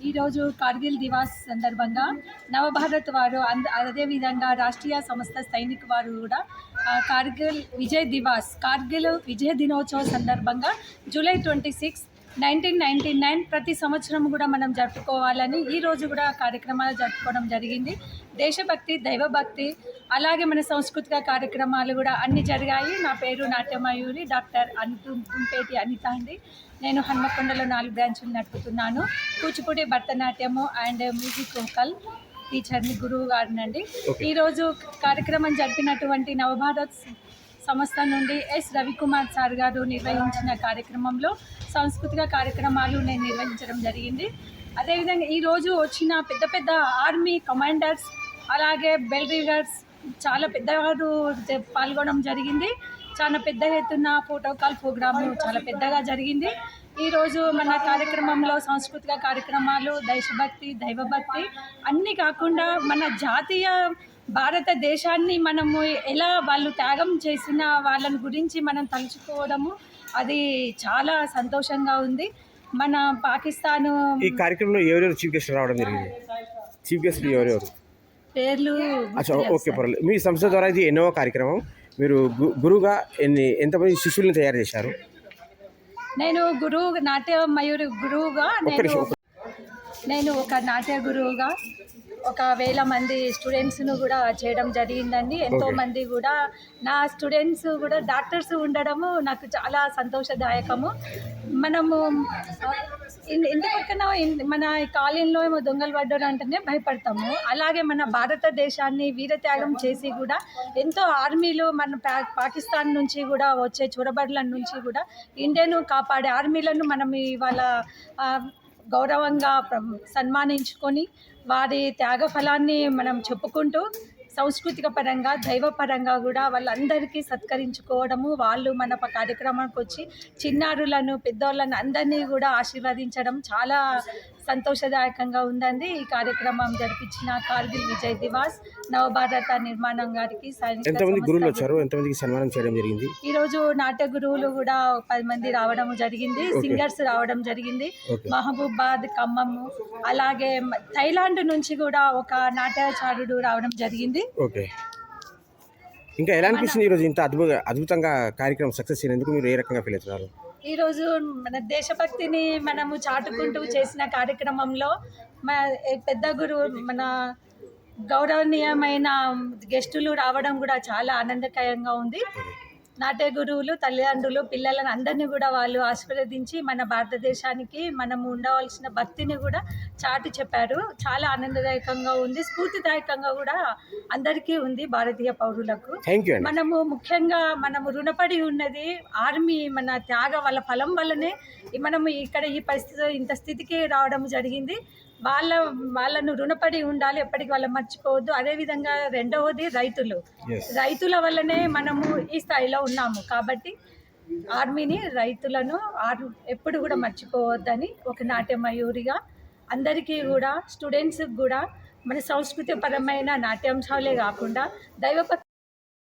ఈరోజు కార్గిల్ దివాస్ సందర్భంగా నవభారత్ వారు అదేవిధంగా రాష్ట్రీయ సంస్థ సైనిక్ వారు కూడా కార్గిల్ విజయ్ దినోత్సవం సందర్భంగా జూలై 26, 1999 ప్రతి సంవత్సరం కూడా మనం జరుపుకోవాలని ఈరోజు కూడా కార్యక్రమాలు జరుపుకోవడం జరిగింది. దేశభక్తి, దైవభక్తి, అలాగే మన సాంస్కృతిక కార్యక్రమాలు కూడా అన్నీ జరిగాయి. నా పేరు నాట్యమయూరి డాక్టర్ తుంపేటి అనిత అండి. నేను హన్మకొండలో 4 బ్రాంచులు నడుపుతున్నాను. కూచిపూడి, భరతనాట్యము అండ్ మ్యూజిక్ వోకల్ టీచర్ని, గురువు గారినండి. ఈరోజు కార్యక్రమం జరిపినటువంటి నవభారత్ సంస్థ నుండి ఎస్ రవికుమార్ సార్ గారు నిర్వహించిన కార్యక్రమంలో సాంస్కృతిక కార్యక్రమాలు నేను నిర్వహించడం జరిగింది. అదేవిధంగా ఈరోజు వచ్చిన పెద్ద పెద్ద ఆర్మీ కమాండర్స్, అలాగే బెల్ రీడర్స్ చాలా పెద్దవారు పాల్గొనడం జరిగింది. చాలా పెద్ద ఎత్తున ప్రోటోకాల్ ప్రోగ్రాము చాలా పెద్దగా జరిగింది. ఈరోజు మన కార్యక్రమంలో సాంస్కృతిక కార్యక్రమాలు, దేశభక్తి, దైవభక్తి అన్నీ కాకుండా మన జాతీయ భారతదేశాన్ని మనము ఎలా వాళ్ళు త్యాగం చేసిన వాళ్ళని గురించి మనం తలుచుకోవడము అది చాలా సంతోషంగా ఉంది. మన పాకిస్తాను ఈ కార్యక్రమంలో ఎవరెవరు చీఫ్ గెస్ట్ రావడం జరిగింది? చీఫ్ గెస్ట్ ఎవరెవరు పేర్లు? ఓకే, పర్వాలేదు. మీ సంస్థ ద్వారా ఇది ఎన్నో కార్యక్రమం. మీరు గురువుగా ఎంతమంది శిష్యుల్ని తయారు చేశారు? నేను నాట్యమయూరి గురువుగా నేను ఒక నాట్య గురువుగా 1000 మంది స్టూడెంట్స్ను కూడా చేయడం జరిగిందండి. ఎంతోమంది కూడా నా స్టూడెంట్స్ కూడా డాక్టర్స్ ఉండడము నాకు చాలా సంతోషదాయకము. మనము ఇంటి పక్కన మన కాలనీలో ఏమో దొంగలు పడ్డారు అంటేనే భయపడతాము. అలాగే మన భారతదేశాన్ని వీరత్యాగం చేసి కూడా ఎంతో ఆర్మీలు మన పాకిస్తాన్ నుంచి కూడా వచ్చే చొరబడుల నుంచి కూడా ఇండియాను కాపాడే ఆర్మీలను మనం ఇవాళ గౌరవంగా సన్మానించుకొని వారి త్యాగ ఫలాన్ని మనం చెప్పుకుంటూ సాంస్కృతిక పరంగా, దైవపరంగా కూడా వాళ్ళందరికీ సత్కరించుకోవడము, వాళ్ళు మన కార్యక్రమానికి వచ్చి చిన్నారులను, పెద్దోళ్ళను అందరినీ కూడా ఆశీర్వదించడం చాలా సంతోషదాయకంగా ఉందండి. ఈ కార్యక్రమం జరిపించిన కార్గిల్ విజయ్ దివాస్ నవభారత నిర్మాణం గారికి ఎంతమంది గురువులు వచ్చారు? ఎంతమందికి సన్మానం చేయడం జరిగింది? ఈరోజు నాట్య గురువులు కూడా 10 మంది రావడం జరిగింది. సింగర్స్ రావడం జరిగింది. మహబూబాద్, ఖమ్మం, అలాగే థైలాండ్ నుంచి కూడా ఒక నాట్యాచార్యుడు రావడం జరిగింది. ఓకే, ఇంకా ఎలా అనిపిస్తుంది ఈరోజు ఇంత అద్భుతంగా కార్యక్రమం సక్సెస్ అయినందుకు? మీరు ఏ రకంగా ఫీల్ అవుతున్నారు? ఈరోజు మన దేశభక్తిని మనము చాటుకుంటూ చేసిన కార్యక్రమంలో పెద్ద గురువు, మన గౌరవనీయమైన గెస్టులు రావడం కూడా చాలా ఆనందకరంగా ఉంది. నాట్య గురువులు, తల్లిదండ్రులు, పిల్లలను అందరినీ కూడా వాళ్ళు ఆశీర్వదించి మన భారతదేశానికి మనము ఉండవలసిన భక్తిని కూడా చాటి చెప్పారు. చాలా ఆనందదాయకంగా ఉంది, స్ఫూర్తిదాయకంగా కూడా అందరికీ ఉంది భారతీయ పౌరులకు. ముఖ్యంగా మనము రుణపడి ఉన్నది ఆర్మీ, మన త్యాగ వాళ్ళ ఫలం వల్లనే మనము ఇక్కడ ఈ పరిస్థితి ఇంత స్థితికి రావడం జరిగింది. వాళ్ళను రుణపడి ఉండాలి, ఎప్పటికీ వాళ్ళని మర్చిపోవద్దు. అదేవిధంగా రెండవది రైతుల వల్లనే మనము ఈ స్థాయిలో ఉన్నాము. కాబట్టి ఆర్మీని, రైతులను ఎప్పుడు కూడా మర్చిపోవద్దని ఒక నాట్యమయూరిగా అందరికీ కూడా, స్టూడెంట్స్కి కూడా మన సంస్కృతిపరమైన నాట్యాంశాలే కాకుండా దైవభక్తి